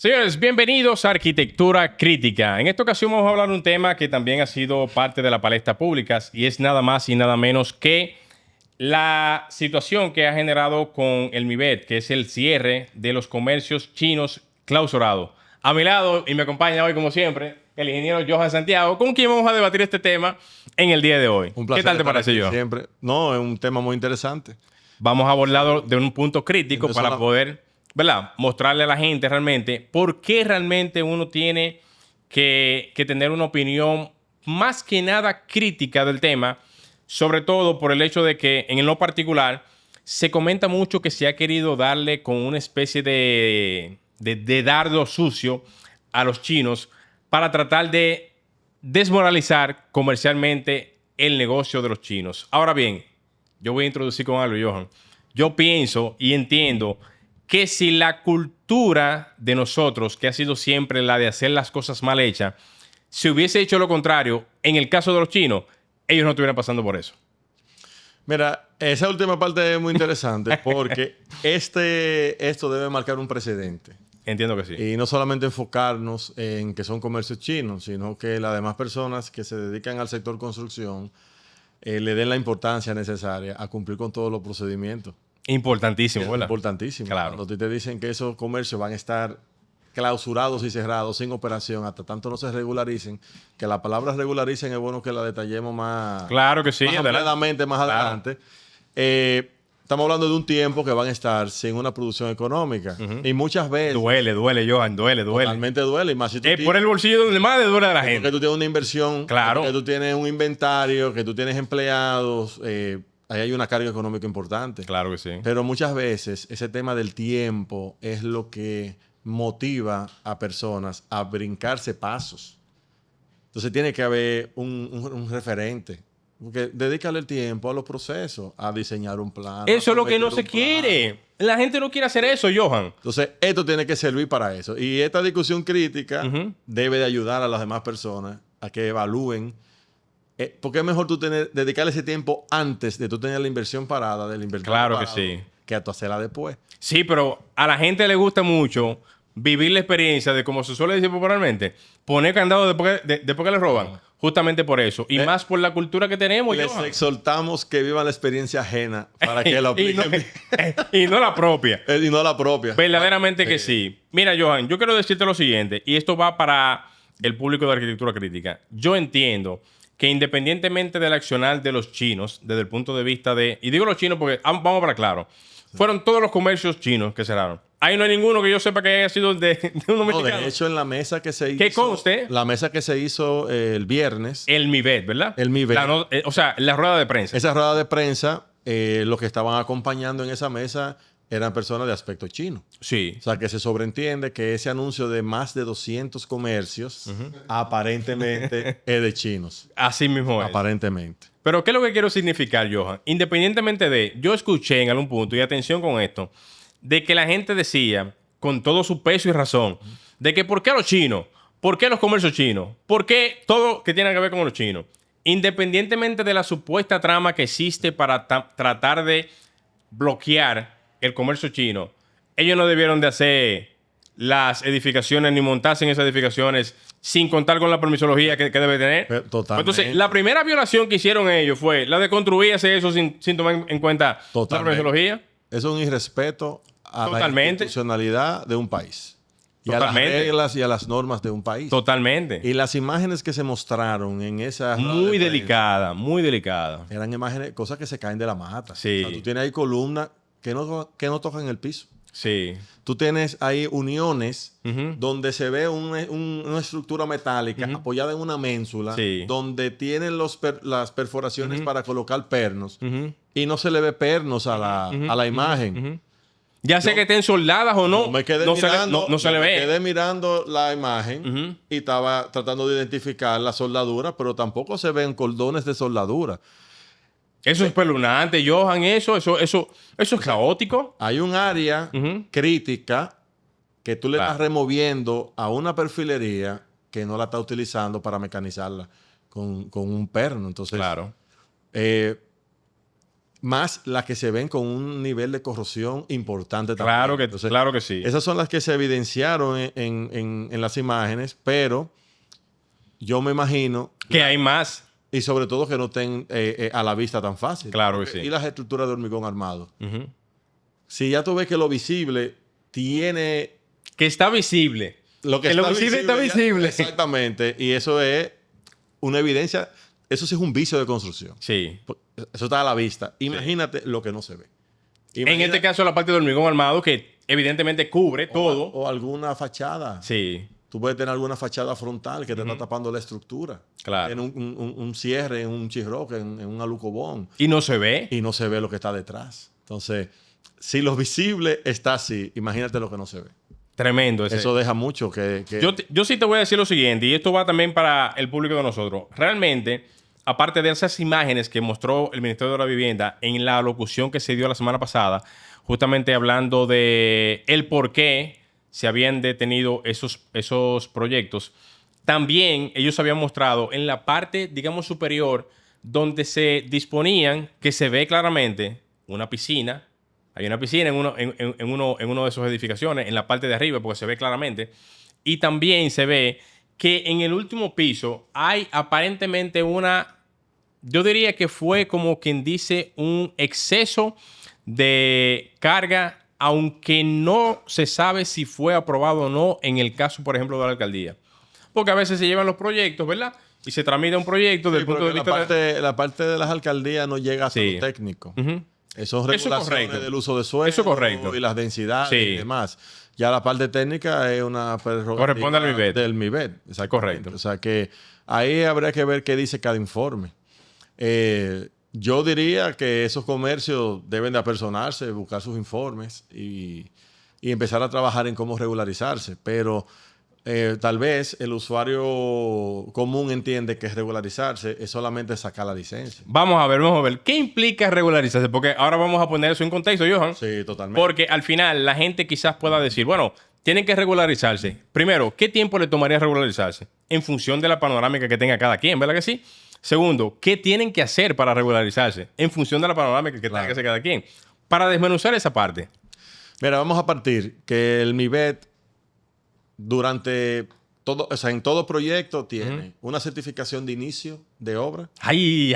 Señores, bienvenidos a Arquitectura Crítica. En esta ocasión vamos a hablar de un tema que también ha sido parte de la palestra pública y es nada más y nada menos que la situación que ha generado con el MIBET, que es el cierre de los comercios chinos clausurados. A mi lado, y me acompaña hoy como siempre, el ingeniero Johan Santiago, con quien vamos a debatir este tema en el día de hoy. Un placer. ¿Qué tal te parece, Johan? Siempre. No, es un tema muy interesante. Vamos a abordarlo de un punto crítico para poder, ¿verdad?, mostrarle a la gente realmente por qué realmente uno tiene que tener una opinión más que nada crítica del tema, sobre todo por el hecho de que en lo particular se comenta mucho que se ha querido darle con una especie de dardo sucio a los chinos para tratar de desmoralizar comercialmente el negocio de los chinos. Ahora bien, yo voy a introducir con algo, Johan. Yo pienso y entiendo que si la cultura de nosotros, que ha sido siempre la de hacer las cosas mal hechas, si hubiese hecho lo contrario, en el caso de los chinos, ellos no estuvieran pasando por eso. Mira, esa última parte es muy interesante porque esto debe marcar un precedente. Entiendo que sí. Y no solamente enfocarnos en que son comercios chinos, sino que las demás personas que se dedican al sector construcción le den la importancia necesaria a cumplir con todos los procedimientos. Importantísimo, ¿verdad? Importantísimo. Claro. Cuando te dicen que esos comercios van a estar clausurados y cerrados, sin operación, hasta tanto no se regularicen, que la palabra regularicen es bueno que la detallemos más, claro que sí, más ampliadamente más adelante. Estamos hablando de un tiempo que van a estar sin una producción económica. Y muchas veces... Duele, Johan, duele. Totalmente duele. Y más si tú Es por el bolsillo donde más le duele a la gente. Que tú tienes una inversión, claro, que tú tienes un inventario, que tú tienes empleados, ahí hay una carga económica importante. Claro que sí. Pero muchas veces ese tema del tiempo es lo que motiva a personas a brincarse pasos. Entonces tiene que haber un referente. Porque dedícale el tiempo a los procesos, a diseñar un plan. Eso es lo que no se quiere. La gente no quiere hacer eso, Johan. Entonces, esto tiene que servir para eso. Y esta discusión crítica debe de ayudar a las demás personas a que evalúen. Porque es mejor tú dedicarle ese tiempo antes de tú tener la inversión parada, del invertir claro parado, que sí, que a tú hacerla después. Sí, pero a la gente le gusta mucho vivir la experiencia de, como se suele decir popularmente, poner candado después que le roban. Justamente por eso. Y más por la cultura que tenemos. Les exhortamos que vivan la experiencia ajena para que la apliquen. y no la propia. Y no la propia. Verdaderamente que sí. Mira, Johan, yo quiero decirte lo siguiente, y esto va para el público de arquitectura crítica. Yo entiendo que independientemente del accionar de los chinos, desde el punto de vista de... Y digo los chinos porque, vamos para claro, fueron todos los comercios chinos que cerraron. Ahí no hay ninguno que yo sepa que haya sido de unos mexicanos. De hecho, en la mesa que se hizo... ¿Qué conste? La mesa que se hizo el viernes. El MIBET, ¿verdad? El MIBET. O sea, la rueda de prensa. Esa rueda de prensa, los que estaban acompañando en esa mesa eran personas de aspecto chino. Sí. O sea, que se sobreentiende que ese anuncio de más de 200 comercios aparentemente es de chinos. Así mismo es. Aparentemente. Pero ¿qué es lo que quiero significar, Johan? Independientemente de... Yo escuché en algún punto, y atención con esto, de que la gente decía, con todo su peso y razón, de que ¿por qué los chinos? ¿Por qué los comercios chinos? ¿Por qué todo que tiene que ver con los chinos? Independientemente de la supuesta trama que existe para tratar de bloquear el comercio chino, ellos no debieron de hacer las edificaciones ni montarse en esas edificaciones sin contar con la permisología que debe tener. Totalmente. Entonces, la primera violación que hicieron ellos fue la de construirse eso sin tomar en cuenta la permisología. Eso es un irrespeto a la institucionalidad de un país. Y a las reglas y a las normas de un país. Totalmente. Y las imágenes que se mostraron en esa... Muy delicada, muy delicada. Eran imágenes, cosas que se caen de la mata. Sí. O sea, tú tienes ahí columnas que no tocan el piso. Sí. Tú tienes ahí uniones donde se ve una estructura metálica apoyada en una ménsula, donde tienen las perforaciones para colocar pernos y no se le ve pernos a la imagen. Ya sé que estén soldadas o no, me quedé se le ve. Me quedé mirando la imagen y estaba tratando de identificar la soldadura, pero tampoco se ven cordones de soldadura. Eso es espeluznante, Johan. Eso es caótico. Hay un área crítica que tú le estás removiendo a una perfilería que no la está utilizando para mecanizarla con un perno. Entonces, más las que se ven con un nivel de corrosión importante también. Claro que sí. Esas son las que se evidenciaron en las imágenes, pero yo me imagino... Que hay más. Y sobre todo que no estén a la vista tan fácil. Claro que sí. Y las estructuras de hormigón armado. Si ya tú ves que lo visible tiene... Que está visible. Lo que lo visible está visible. Exactamente. Y eso es una evidencia... Eso sí es un vicio de construcción. Sí. Eso está a la vista. Imagínate lo que no se ve. En este caso, la parte de hormigón armado que evidentemente cubre todo. O alguna fachada. Sí. Tú puedes tener alguna fachada frontal que te está tapando la estructura. Claro. En un cierre, en un chisroque, en un alucobón. Y no se ve. Y no se ve lo que está detrás. Entonces, si lo visible está así, imagínate lo que no se ve. Tremendo. Eso deja mucho que... Yo sí te voy a decir lo siguiente, y esto va también para el público de nosotros. Realmente, aparte de esas imágenes que mostró el Ministerio de la Vivienda en la locución que se dio la semana pasada, justamente hablando de el por qué se habían detenido esos proyectos, también ellos habían mostrado en la parte, digamos, superior, donde se disponían, que se ve claramente una piscina. Hay una piscina en uno de esas edificaciones, en la parte de arriba, porque se ve claramente. Y también se ve que en el último piso hay aparentemente yo diría que fue como quien dice un exceso de carga, aunque no se sabe si fue aprobado o no en el caso, por ejemplo, de la alcaldía. Porque a veces se llevan los proyectos, ¿verdad? Y se tramita un proyecto desde el punto de vista la parte de las alcaldías no llega hasta lo técnico. Esos regulaciones del uso de suelo eso correcto. Y las densidades y demás. Ya la parte técnica es una corresponde al MIBET. Del MIBET. Correcto. O sea que ahí habría que ver qué dice cada informe. Yo diría que esos comercios deben de apersonarse, buscar sus informes y empezar a trabajar en cómo regularizarse. Pero tal vez el usuario común entiende que regularizarse es solamente sacar la licencia. Vamos a ver. ¿Qué implica regularizarse? Porque ahora vamos a poner eso en contexto, Johan. Sí, totalmente. Porque al final la gente quizás pueda decir, bueno, tienen que regularizarse. Primero, ¿qué tiempo le tomaría regularizarse? En función de la panorámica que tenga cada quien, ¿verdad que sí? Segundo, ¿qué tienen que hacer para regularizarse? En función de la panorámica que tenga que hacer cada quien. Para desmenuzar esa parte. Mira, vamos a partir que el MIBET durante todo, o sea, en todo proyecto tiene una certificación de inicio de obra. Ay.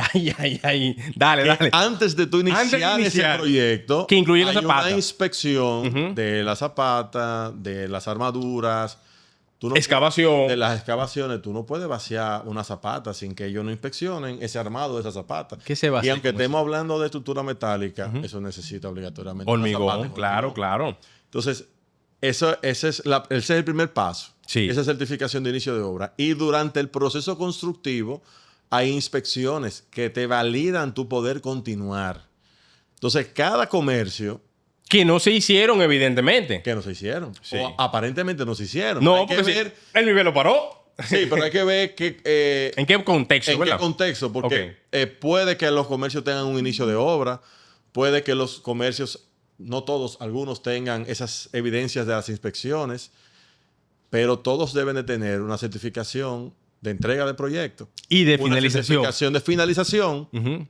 Dale. Antes de tú iniciar ese proyecto, que incluye la zapata. Una inspección de la zapata, de las armaduras. Excavación. De las excavaciones. Tú no puedes vaciar una zapata sin que ellos no inspeccionen ese armado de esa zapata. ¿Qué se vacía? Y aunque estemos hablando de estructura metálica, eso necesita obligatoriamente hormigón. Claro. Entonces, ese es el primer paso. Sí. Esa certificación de inicio de obra. Y durante el proceso constructivo hay inspecciones que te validan tu poder continuar. Entonces, cada comercio... Que no se hicieron, evidentemente. Que no se hicieron. Sí. O aparentemente no se hicieron. No, hay porque el nivel lo paró. Sí, pero hay que ver que... ¿En qué contexto? ¿En qué contexto? Porque puede que los comercios tengan un inicio de obra, puede que los comercios, no todos, algunos tengan esas evidencias de las inspecciones, pero todos deben de tener una certificación de entrega de proyecto. Y de finalización. Una certificación de finalización,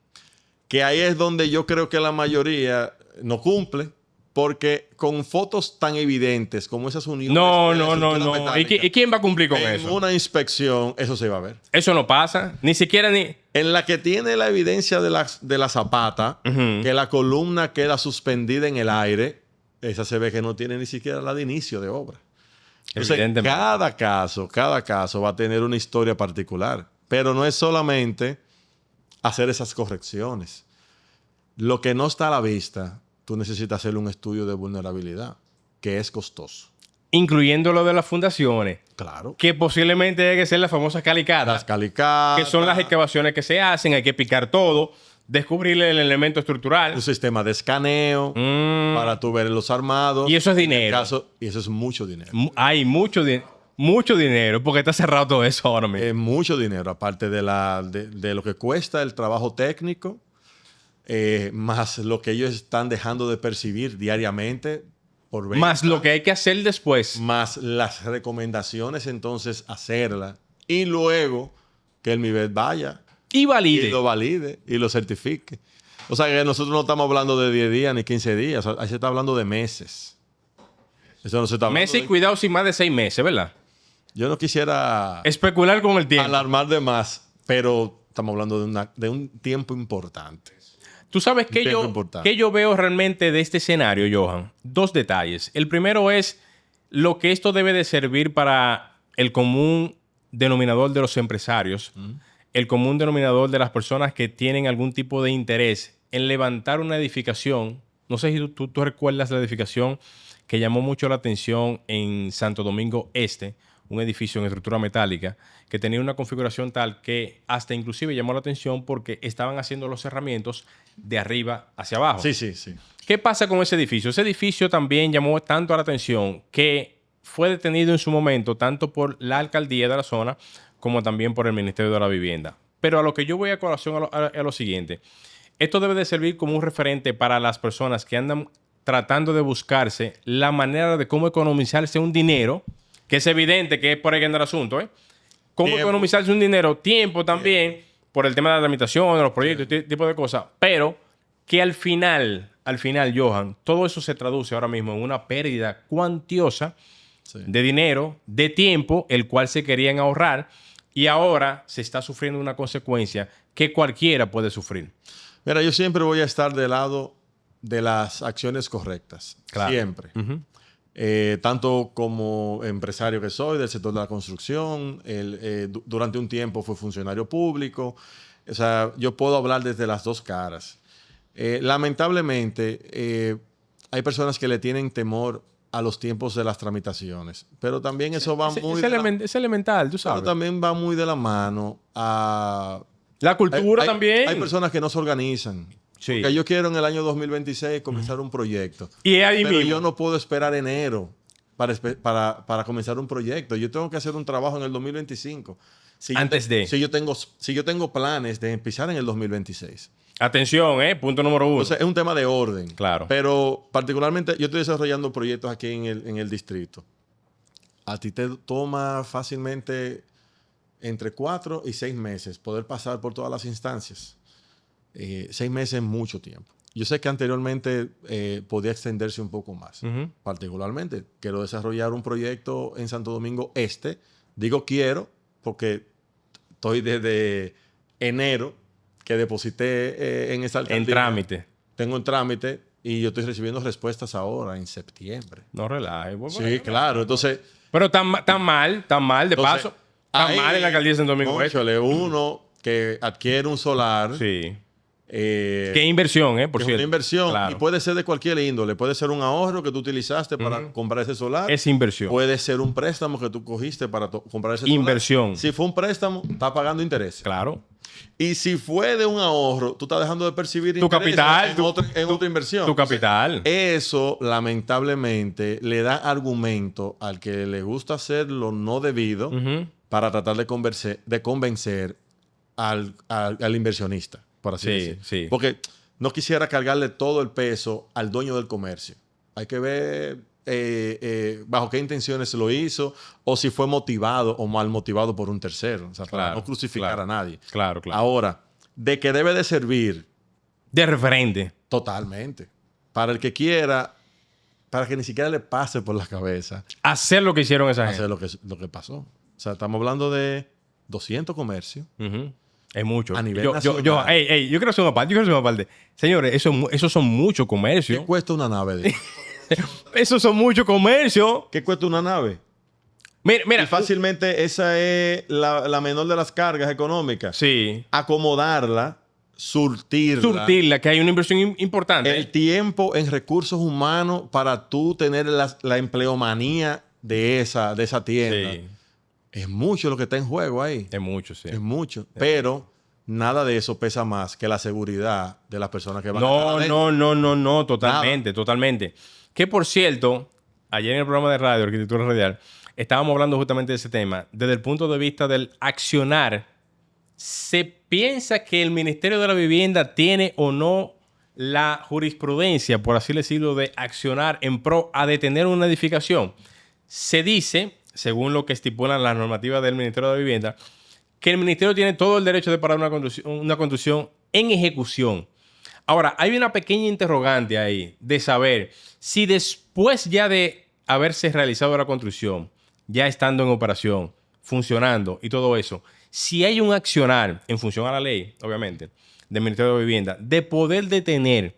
que ahí es donde yo creo que la mayoría no cumple. Porque con fotos tan evidentes como esas uniones... No. ¿Y quién va a cumplir con eso? En una inspección, eso se va a ver. Eso no pasa. Ni siquiera En la que tiene la evidencia de la zapata, que la columna queda suspendida en el aire, esa se ve que no tiene ni siquiera la de inicio de obra. Entonces, cada caso va a tener una historia particular. Pero no es solamente hacer esas correcciones. Lo que no está a la vista... Tú necesitas hacer un estudio de vulnerabilidad, que es costoso. Incluyendo lo de las fundaciones. Claro. Que posiblemente hay que ser las famosas calicatas. Las calicatas. Que son las excavaciones que se hacen. Hay que picar todo. Descubrirle el elemento estructural. Un sistema de escaneo para tú ver los armados. Y eso es dinero. Y eso es mucho dinero. Hay mucho dinero. Porque está cerrado todo eso ahora mismo. Es mucho dinero. Aparte de lo que cuesta el trabajo técnico. Más lo que ellos están dejando de percibir diariamente por venta, más lo que hay que hacer después. Más las recomendaciones, entonces, hacerla. Y luego que el MIBET vaya y valide. Y lo valide y lo certifique. O sea, que nosotros no estamos hablando de 10 días ni 15 días. Ahí se está hablando de meses. Eso no se está hablando Meses y cuidado sin más de 6 meses, ¿verdad? Yo no quisiera especular con el tiempo. alarmar de más, pero estamos hablando de un tiempo importante. Tú sabes que yo veo realmente de este escenario, Johan. 2 detalles. El primero es lo que esto debe de servir para el común denominador de los empresarios, el común denominador de las personas que tienen algún tipo de interés en levantar una edificación. No sé si tú recuerdas la edificación que llamó mucho la atención en Santo Domingo Este, un edificio en estructura metálica que tenía una configuración tal que hasta inclusive llamó la atención porque estaban haciendo los cerramientos de arriba hacia abajo. Sí, sí, sí. ¿Qué pasa con ese edificio? Ese edificio también llamó tanto la atención que fue detenido en su momento tanto por la alcaldía de la zona como también por el Ministerio de la Vivienda. Pero a lo que yo voy a colación a lo siguiente. Esto debe de servir como un referente para las personas que andan tratando de buscarse la manera de cómo economizarse un dinero, que es evidente que es por ahí que anda el asunto, ¿eh? Cómo Tiempo. economizarse un dinero, tiempo también, por el tema de la tramitación, de los proyectos, este tipo de cosas, pero que al final, Johan, todo eso se traduce ahora mismo en una pérdida cuantiosa de dinero, de tiempo, el cual se querían ahorrar, y ahora se está sufriendo una consecuencia que cualquiera puede sufrir. Mira, yo siempre voy a estar del lado de las acciones correctas. Claro. Siempre. Tanto como empresario que soy del sector de la construcción, durante un tiempo fui funcionario público. O sea, yo puedo hablar desde las dos caras. Lamentablemente, hay personas que le tienen temor a los tiempos de las tramitaciones, pero también eso va muy... Es elemental, tú sabes. Pero también va muy de la mano a... La cultura también. Hay personas que no se organizan. Sí. Porque yo quiero en el año 2026 comenzar un proyecto. Y ahí pero mismo. yo no puedo esperar enero para comenzar un proyecto. Yo tengo que hacer un trabajo en el 2025. Si yo tengo planes de empezar en el 2026. Atención, punto número 1. Entonces, es un tema de orden. Claro. Pero particularmente yo estoy desarrollando proyectos aquí en el distrito. A ti te toma fácilmente entre 4 y 6 meses poder pasar por todas las instancias. 6 meses es mucho tiempo. Yo sé que anteriormente podía extenderse un poco más. Particularmente, quiero desarrollar un proyecto en Santo Domingo Este. Digo quiero porque estoy desde enero que deposité en esa alcaldía. En trámite. Tengo en trámite y yo estoy recibiendo respuestas ahora en septiembre. No relajes. Sí, claro. Entonces... Pero tan mal, de paso. Tan mal en la alcaldía de Santo Domingo Este. Uno que adquiere un solar... Sí. ¿Qué inversión, por cierto? Una inversión. Claro. Y puede ser de cualquier índole. Puede ser un ahorro que tú utilizaste para comprar ese solar. Es inversión. Puede ser un préstamo que tú cogiste para comprar ese solar. Inversión. Si fue un préstamo, estás pagando intereses. Claro. Y si fue de un ahorro, tú estás dejando de percibir tu capital en otra inversión. Tu capital. Eso, lamentablemente, le da argumento al que le gusta hacer lo no debido para tratar de convencer al inversionista, por así decirlo. Sí. Porque no quisiera cargarle todo el peso al dueño del comercio. Hay que ver bajo qué intenciones lo hizo o si fue motivado o mal motivado por un tercero. O sea, para no crucificar a nadie. Claro. Ahora, de que debe de servir... De referente. Totalmente. Para el que quiera, para que ni siquiera le pase por la cabeza. Hacer lo que hicieron esa gente. Hacer lo que pasó. O sea, estamos hablando de 200 comercios. Es mucho. A nivel nacional. Yo quiero hacer una parte. Señores, esos son muchos comercios. ¿Qué cuesta una nave? Esos son muchos comercios. ¿Qué cuesta una nave? Mira. Y fácilmente esa es la menor de las cargas económicas. Sí. Acomodarla, surtirla. Que hay una inversión importante. El tiempo en recursos humanos para tú tener la empleomanía de esa tienda. Sí. Es mucho lo que está en juego ahí. Es mucho, sí. Es mucho. Sí. Pero nada de eso pesa más que la seguridad de las personas que van a estar No. Totalmente. Que, por cierto, ayer en el programa de radio, Arquitectura Radial, estábamos hablando justamente de ese tema. Desde el punto de vista del accionar, se piensa que el Ministerio de la Vivienda tiene o no la jurisprudencia, por así decirlo, de accionar en pro a detener una edificación. Se dice, según lo que estipulan las normativas del Ministerio de la Vivienda, que el Ministerio tiene todo el derecho de parar una construcción en ejecución. Ahora, hay una pequeña interrogante ahí de saber si después ya de haberse realizado la construcción, ya estando en operación, funcionando y todo eso, si hay un accionar en función a la ley, obviamente, del Ministerio de Vivienda, de poder detener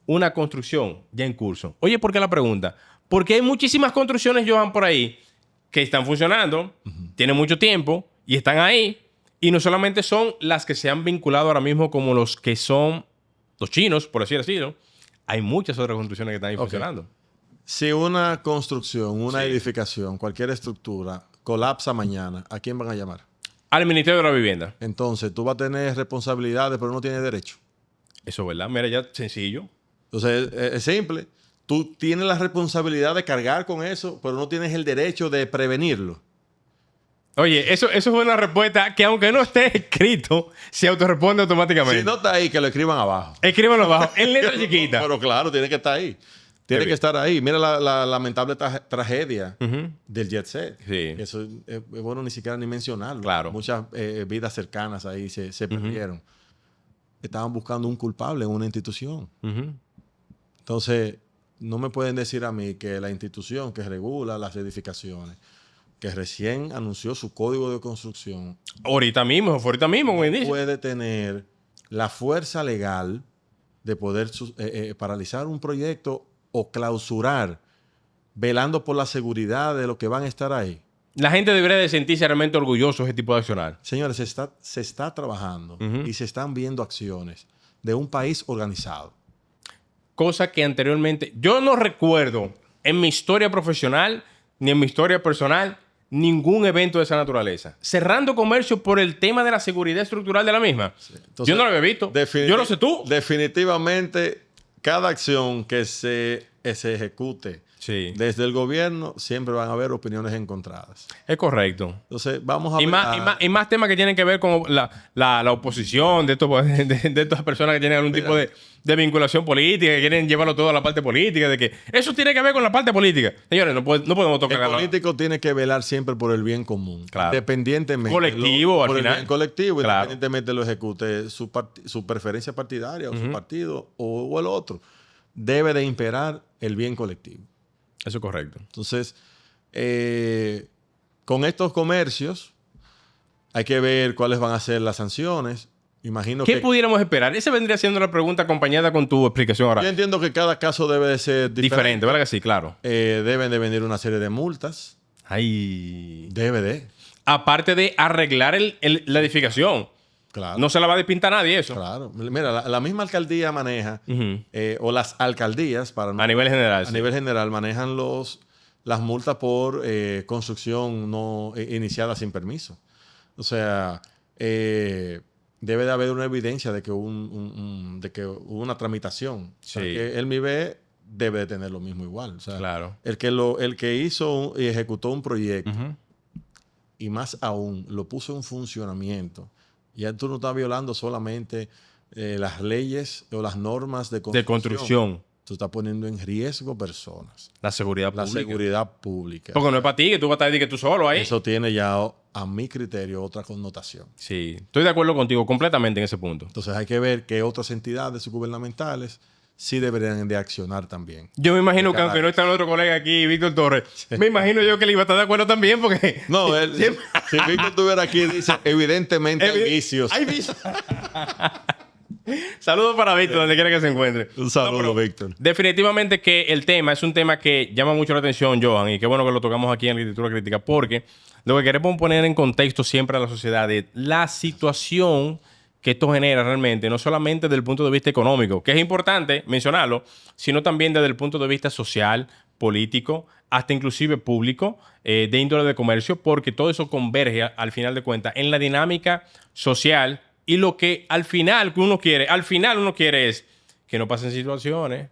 una construcción ya en curso. Oye, ¿por qué la pregunta? Porque hay muchísimas construcciones, Johan, por ahí que están funcionando, tienen mucho tiempo y están ahí. Y no solamente son las que se han vinculado ahora mismo como los que son los chinos, por así decirlo. Hay muchas otras construcciones que están ahí funcionando. Si una construcción, una Sí. edificación, cualquier estructura colapsa mañana, ¿a quién van a llamar? Al Ministerio de la Vivienda. Entonces, tú vas a tener responsabilidades, pero no tienes derecho. Eso es verdad. Mira, ya sencillo. Entonces, es simple. Tú tienes la responsabilidad de cargar con eso, pero no tienes el derecho de prevenirlo. Oye, eso es una respuesta que aunque no esté escrito, se autorresponde automáticamente. Si no está ahí, que lo escriban abajo. Escríbanlo abajo, en letra chiquita. Pero claro, tiene que estar ahí. Tiene que estar ahí. Mira la lamentable tragedia del Jet Set. Sí. Eso es bueno ni siquiera ni mencionarlo. Claro. Muchas vidas cercanas ahí se perdieron. Estaban buscando un culpable en una institución. Entonces, no me pueden decir a mí que la institución que regula las edificaciones, que recién anunció su código de construcción, Ahorita mismo, como dice. puede tener la fuerza legal de poder paralizar un proyecto o clausurar, velando por la seguridad de los que van a estar ahí. La gente debería de sentirse realmente orgulloso de ese tipo de accionar. Señores, se está trabajando y se están viendo acciones de un país organizado. Cosa que anteriormente... Yo no recuerdo en mi historia profesional ni en mi historia personal ningún evento de esa naturaleza. Cerrando comercio por el tema de la seguridad estructural de la misma. Entonces, yo no lo había visto. Yo no sé tú. Definitivamente, cada acción que se ejecute desde el gobierno, siempre van a haber opiniones encontradas. Es correcto. Entonces, vamos a ver. Y más temas que tienen que ver con la oposición de estas personas que tienen algún tipo de vinculación política, que quieren llevarlo todo a la parte política, de que eso tiene que ver con la parte política. Señores, no podemos tocar el político tiene que velar siempre por el bien común. Claro. Independientemente. Colectivo, al por final. El bien colectivo, claro. Independientemente lo ejecute su preferencia partidaria o su partido o el otro. Debe de imperar el bien colectivo. Eso es correcto. Entonces, con estos comercios, hay que ver cuáles van a ser las sanciones. ¿Qué pudiéramos esperar? Esa vendría siendo la pregunta acompañada con tu explicación ahora. Yo entiendo que cada caso debe de ser diferente, ¿verdad que sí? Claro. Deben de venir una serie de multas. Ay. Debe de. Aparte de arreglar la edificación. Claro. No se la va a despintar nadie eso. Claro. Mira, la misma alcaldía maneja, o las alcaldías, a nivel general. A nivel general, manejan las multas por construcción no iniciada sin permiso. O sea, debe de haber una evidencia de que hubo una tramitación. O sea, que el MIBE debe de tener lo mismo igual. O sea, claro. El que hizo y ejecutó un proyecto, y más aún, lo puso en funcionamiento. Ya tú no estás violando solamente las leyes o las normas de construcción. Tú estás poniendo en riesgo personas. La seguridad pública. Porque no es para ti, que tú vas a estar que tú solo ahí. Eso tiene ya, a mi criterio, otra connotación. Sí, estoy de acuerdo contigo completamente en ese punto. Entonces hay que ver que otras entidades gubernamentales sí deberían de accionar también. Yo me imagino que aunque no está nuestro colega aquí, Víctor Torres, me imagino yo que él iba a estar de acuerdo también porque... No, si Víctor estuviera aquí, dice, evidentemente hay vicios. Hay vicios. Saludos para Víctor, donde quiera que se encuentre. Un saludo, Víctor. Definitivamente que el tema es un tema que llama mucho la atención, Johan, y qué bueno que lo tocamos aquí en Arquitectura Crítica, porque lo que queremos poner en contexto siempre a la sociedad es la situación que esto genera realmente, no solamente desde el punto de vista económico, que es importante mencionarlo, sino también desde el punto de vista social, político, hasta inclusive público, de índole de comercio, porque todo eso converge al final de cuentas en la dinámica social y lo que al final uno quiere es que no pasen situaciones,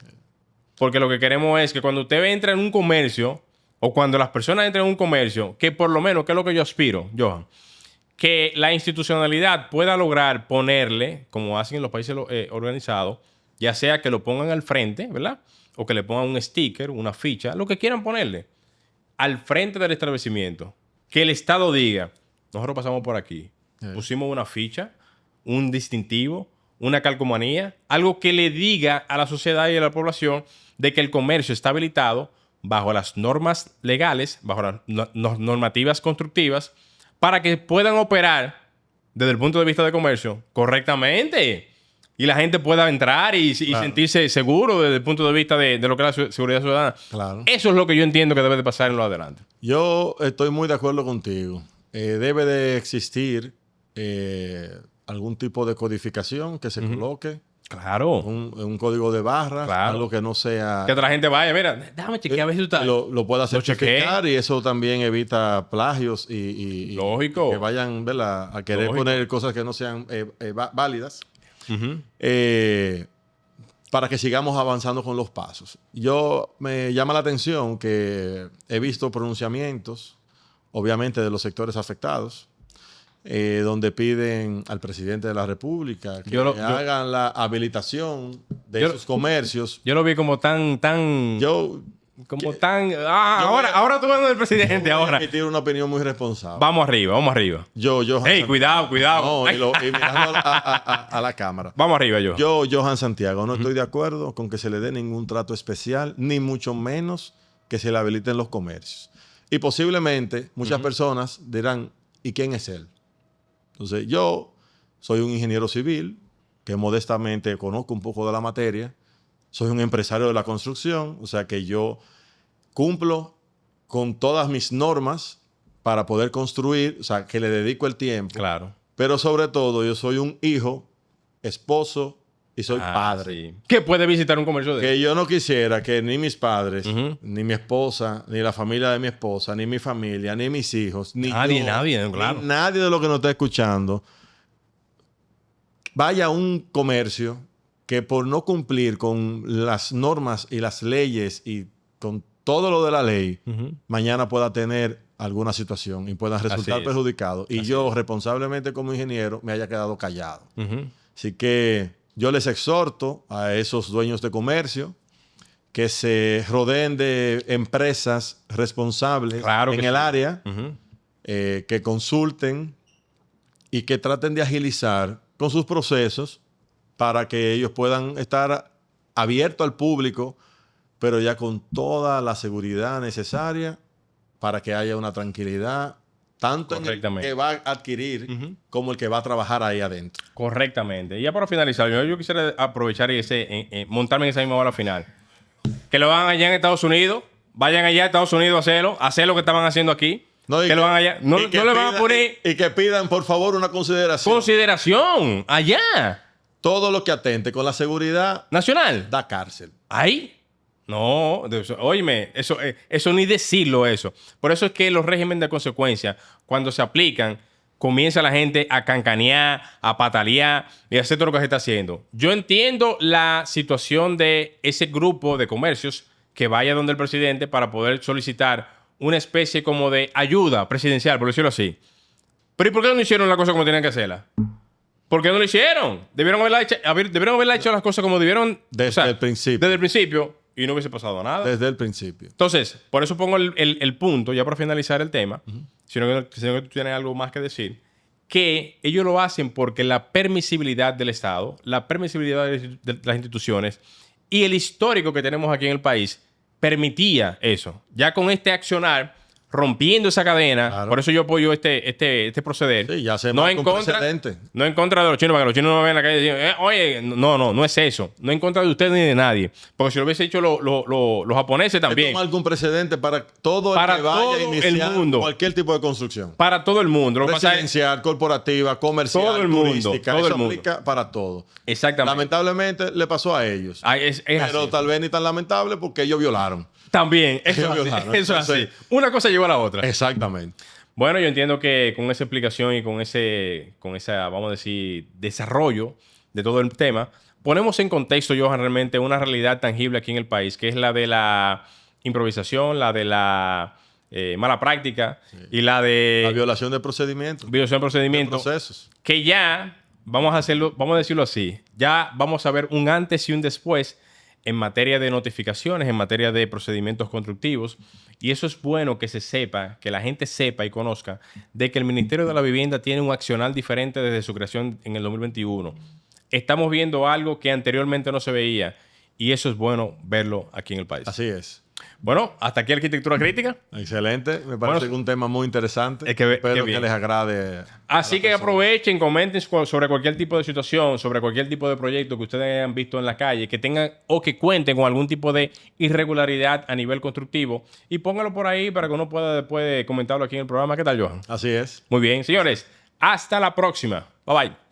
porque lo que queremos es que cuando usted entra en un comercio o cuando las personas entran en un comercio, que por lo menos, que es lo que yo aspiro, Johan, que la institucionalidad pueda lograr ponerle, como hacen en los países organizados, ya sea que lo pongan al frente, ¿verdad? O que le pongan un sticker, una ficha, lo que quieran ponerle, al frente del establecimiento. Que el Estado diga, nosotros pasamos por aquí, pusimos una ficha, un distintivo, una calcomanía, algo que le diga a la sociedad y a la población de que el comercio está habilitado bajo las normas legales, bajo las normativas constructivas, para que puedan operar desde el punto de vista de comercio correctamente y la gente pueda entrar y sentirse seguro desde el punto de vista de lo que es la seguridad ciudadana. Claro. Eso es lo que yo entiendo que debe de pasar en lo adelante. Yo estoy muy de acuerdo contigo. Debe de existir algún tipo de codificación que se coloque. Claro. Un código de barras, algo que no sea... Que la gente vaya, mira, déjame chequear a ver si tú estás... Lo pueda certificar y eso también evita plagios y lógico. Que vayan, ¿verdad?, a querer poner cosas que no sean válidas. Para que sigamos avanzando con los pasos. Me llama la atención que he visto pronunciamientos, obviamente, de los sectores afectados, donde piden al presidente de la República que hagan la habilitación de esos comercios. Yo lo vi como tan... ahora tú vas del presidente ahora. Voy a emitir una opinión muy responsable. Vamos arriba. Hey, cuidado. No, y mirando a la cámara. Vamos arriba, Johan Santiago, no estoy de acuerdo con que se le dé ningún trato especial, ni mucho menos que se le habiliten los comercios. Y posiblemente muchas personas dirán, ¿y quién es él? Entonces, yo soy un ingeniero civil que modestamente conozco un poco de la materia. Soy un empresario de la construcción, o sea que yo cumplo con todas mis normas para poder construir, o sea, que le dedico el tiempo. Claro. Pero sobre todo, yo soy un hijo, esposo y soy padre. Sí. ¿Qué puede visitar un comercio de Que yo no quisiera que ni mis padres, ni mi esposa, ni la familia de mi esposa, ni mi familia, ni mis hijos, ni nadie, claro. Ni nadie de los que nos está escuchando vaya a un comercio que por no cumplir con las normas y las leyes y con todo lo de la ley, mañana pueda tener alguna situación y pueda resultar perjudicado. Y yo, responsablemente como ingeniero, me haya quedado callado. Así que yo les exhorto a esos dueños de comercio que se rodeen de empresas responsables en el área, que consulten y que traten de agilizar con sus procesos para que ellos puedan estar abiertos al público, pero ya con toda la seguridad necesaria para que haya una tranquilidad, tanto en el que va a adquirir como el que va a trabajar ahí adentro. Correctamente. Y ya para finalizar, yo quisiera aprovechar y montarme en esa misma bola final. Que lo hagan allá en Estados Unidos, vayan allá a Estados Unidos a hacer lo que estaban haciendo aquí. Que lo hagan allá. No le van a poner... Y que pidan, por favor, una consideración. Consideración, allá. Todo lo que atente con la seguridad nacional da cárcel. ¿Ahí? No, óyeme, eso ni decirlo eso. Por eso es que los regímenes de consecuencia, cuando se aplican, comienza la gente a cancanear, a patalear y a hacer todo lo que se está haciendo. Yo entiendo la situación de ese grupo de comercios que vaya donde el presidente para poder solicitar una especie como de ayuda presidencial, por decirlo así. Pero ¿y por qué no hicieron la cosa como tenían que hacerla? ¿Por qué no lo hicieron? Debieron haberla hecho las cosas como debieron. Desde el principio. Desde el principio. Y no hubiese pasado nada. Desde el principio. Entonces, por eso pongo el punto, ya para finalizar el tema, sino que tú tienes algo más que decir, que ellos lo hacen porque la permisibilidad del Estado, la permisibilidad de las instituciones y el histórico que tenemos aquí en el país permitía eso. Ya con este accionar, rompiendo esa cadena, claro. Por eso yo apoyo este proceder. Sí, ya se marca un precedente. No en contra de los chinos, para que los chinos no me vean en la calle y digan, oye, no es eso. No en contra de usted ni de nadie. Porque si lo hubiese hecho los japoneses también. Es tomar algún precedente para todo el que vaya a iniciar cualquier tipo de construcción. Para todo el mundo. Residencial, corporativa, comercial, todo el mundo, turística. Todo eso el mundo. aplica para todo. Exactamente. Lamentablemente le pasó a ellos. Pero así. Tal vez ni tan lamentable porque ellos violaron. También, eso es así. Una cosa lleva a la otra. Exactamente. Bueno, yo entiendo que con esa explicación y con esa, vamos a decir, desarrollo de todo el tema, ponemos en contexto, Johan, realmente una realidad tangible aquí en el país, que es la de la improvisación, la de la mala práctica y la de... La violación de procedimientos. Violación de procedimientos. De procesos. Que ya, vamos a decirlo así, ya vamos a ver un antes y un después en materia de notificaciones, en materia de procedimientos constructivos. Y eso es bueno que se sepa, que la gente sepa y conozca de que el Ministerio de la Vivienda tiene un accionar diferente desde su creación en el 2021. estamos viendo algo que anteriormente no se veía. Y eso es bueno verlo aquí en el país. Así es. Bueno, hasta aquí Arquitectura Crítica. Excelente. Me parece que un tema muy interesante. Espero que les agrade. Así que aprovechen, comenten sobre cualquier tipo de situación, sobre cualquier tipo de proyecto que ustedes hayan visto en la calle, que tengan o que cuenten con algún tipo de irregularidad a nivel constructivo y pónganlo por ahí para que uno pueda después comentarlo aquí en el programa. ¿Qué tal, Johan? Así es. Muy bien, señores. Hasta la próxima. Bye bye.